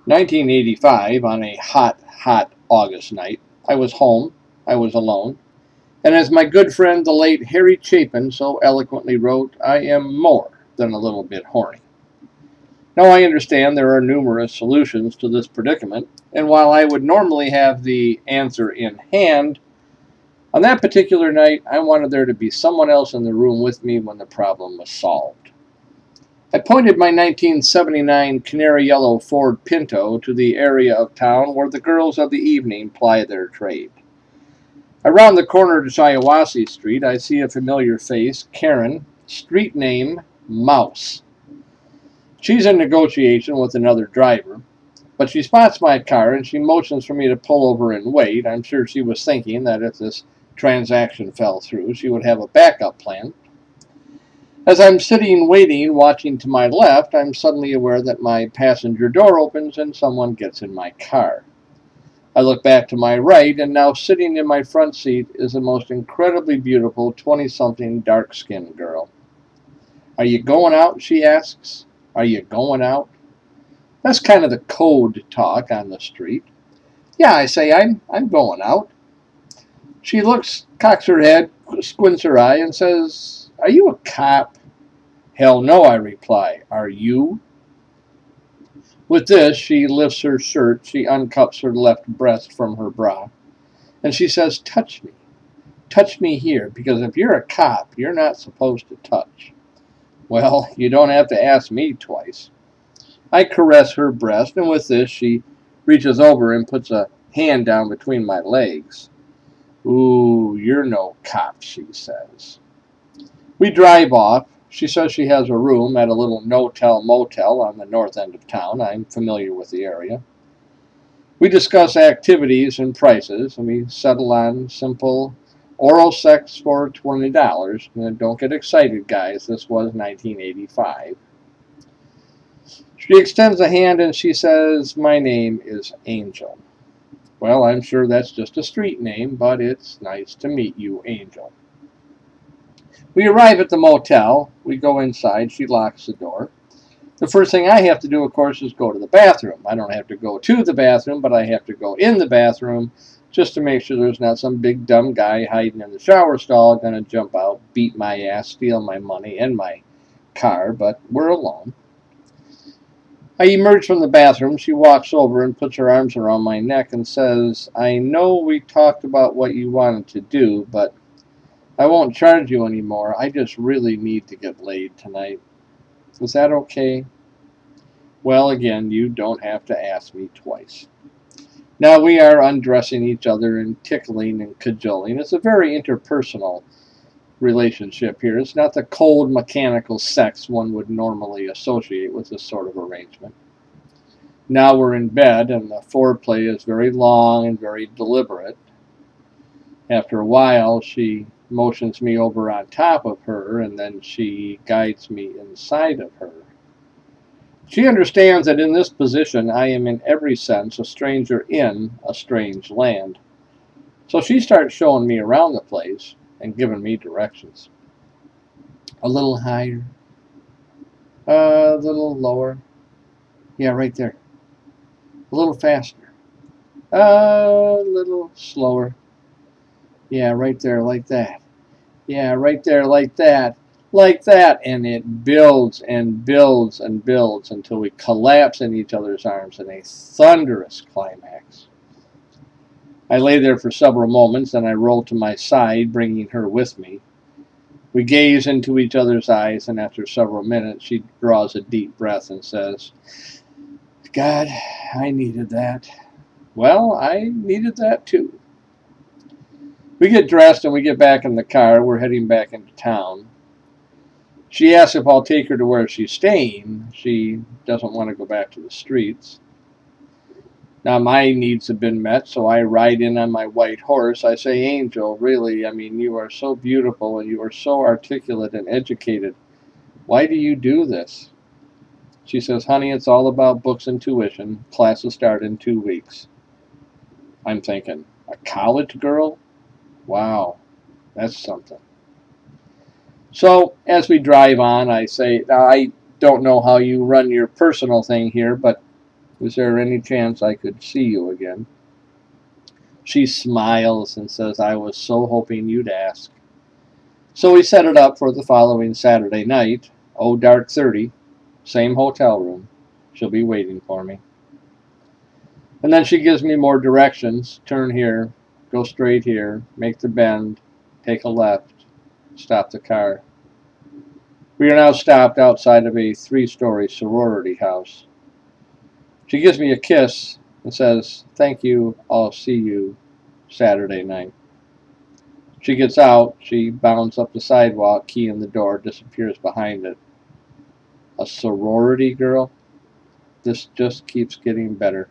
1985, on a hot August night, I was home, I was alone, and as my good friend the late Harry Chapin so eloquently wrote, I am more than a little bit horny. Now I understand there are numerous solutions to this predicament, and while I would normally have the answer in hand, on that particular night I wanted there to be someone else in the room with me when the problem was solved. I pointed my 1979 canary yellow Ford Pinto to the area of town where the girls of the evening ply their trade. Around the corner to Shiawassee Street, I see a familiar face, Karen, street name Mouse. She's in negotiation with another driver, but she spots my car and she motions for me to pull over and wait. I'm sure she was thinking that if this transaction fell through, she would have a backup plan. As I'm sitting waiting, watching to my left, I'm suddenly aware that my passenger door opens and someone gets in my car. I look back to my right, and now sitting in my front seat is the most incredibly beautiful 20-something dark-skinned girl. Are you going out? She asks. Are you going out? That's kind of the code talk on the street. Yeah, I say, I'm going out. She looks, cocks her head, squints her eye, and says, are you a cop? Hell no, I reply. Are you? With this, she lifts her shirt, she uncups her left breast from her bra, and she says, touch me. Touch me here, because if you're a cop, you're not supposed to touch. Well, you don't have to ask me twice. I caress her breast, and with this, she reaches over and puts a hand down between my legs. Ooh, you're no cop, she says. We drive off. She says she has a room at a little no-tell motel on the north end of town. I'm familiar with the area. We discuss activities and prices, and we settle on simple oral sex for $20. And don't get excited, guys. This was 1985. She extends a hand and she says, my name is Angel. Well, I'm sure that's just a street name, but it's nice to meet you, Angel. We arrive at the motel. We go inside. She locks the door. The first thing I have to do, of course, is go to the bathroom. I don't have to go to the bathroom, but I have to go in the bathroom just to make sure there's not some big dumb guy hiding in the shower stall going to jump out, beat my ass, steal my money and my car, but we're alone. I emerge from the bathroom. She walks over and puts her arms around my neck and says, I know we talked about what you wanted to do, but I won't charge you anymore. I just really need to get laid tonight. Is that okay? Well, again, you don't have to ask me twice. Now we are undressing each other and tickling and cajoling. It's a very interpersonal relationship here. It's not the cold mechanical sex one would normally associate with this sort of arrangement. Now we're in bed and the foreplay is very long and very deliberate. After a while, she motions me over on top of her, and then she guides me inside of her. She understands that in this position I am in every sense a stranger in a strange land. So she starts showing me around the place and giving me directions. A little higher. A little lower. Yeah, right there. A little faster. A little slower. Yeah, right there, like that. Yeah, right there, like that. Like that. And it builds and builds and builds until we collapse in each other's arms in a thunderous climax. I lay there for several moments, then I roll to my side, bringing her with me. We gaze into each other's eyes, and after several minutes, she draws a deep breath and says, God, I needed that. Well, I needed that too. We get dressed and we get back in the car. We're heading back into town. She asks if I'll take her to where she's staying. She doesn't want to go back to the streets. Now my needs have been met, so I ride in on my white horse. I say, Angel, really, I mean, you are so beautiful and you are so articulate and educated. Why do you do this? She says, honey, it's all about books and tuition. Classes start in 2 weeks. I'm thinking, a college girl? Wow, that's something. So as we drive on, I say, now, I don't know how you run your personal thing here, but Is there any chance I could see you again? She smiles and says, I was so hoping you'd ask. So we set it up for the following Saturday night, dark 30, same hotel room. She'll be waiting for me. And then she gives me more directions. Turn here, go straight here, make the bend, take a left, stop the car. We are now stopped outside of a 3-story sorority house. She gives me a kiss and says, thank you, I'll see you Saturday night. She gets out, she bounds up the sidewalk, key in the door, disappears behind it. A sorority girl? This just keeps getting better.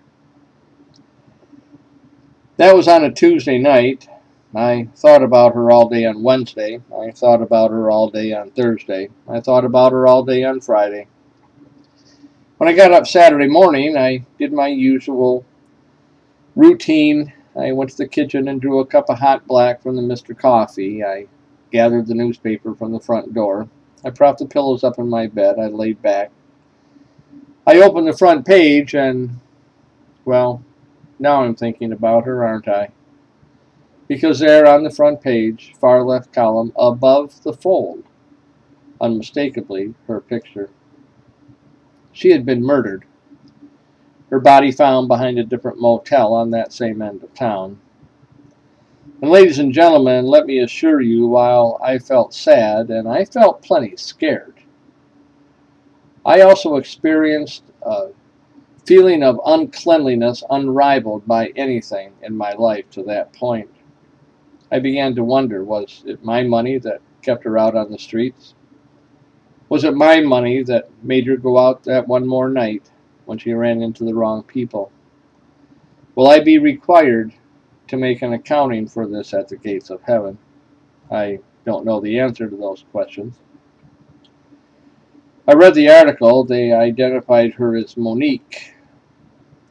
That was on a Tuesday night. I thought about her all day on Wednesday. I thought about her all day on Thursday. I thought about her all day on Friday. When I got up Saturday morning, I did my usual routine. I went to the kitchen and drew a cup of hot black from the Mr. Coffee. I gathered the newspaper from the front door. I propped the pillows up in my bed. I laid back. I opened the front page and, well, now I'm thinking about her, aren't I? Because there on the front page, far left column, above the fold, unmistakably, her picture. She had been murdered. Her body found behind a different motel on that same end of town. And ladies and gentlemen, let me assure you, while I felt sad and I felt plenty scared, I also experienced a feeling of uncleanliness unrivaled by anything in my life to that point. I began to wonder, was it my money that kept her out on the streets? Was it my money that made her go out that one more night when she ran into the wrong people? Will I be required to make an accounting for this at the gates of heaven? I don't know the answer to those questions. I read the article. They identified her as Monique.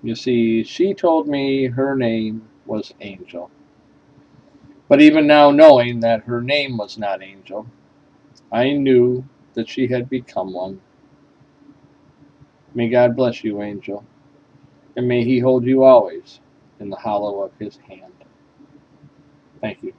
You see, she told me her name was Angel. But even now, knowing that her name was not Angel, I knew that she had become one. May God bless you, Angel, and may He hold you always in the hollow of His hand. Thank you.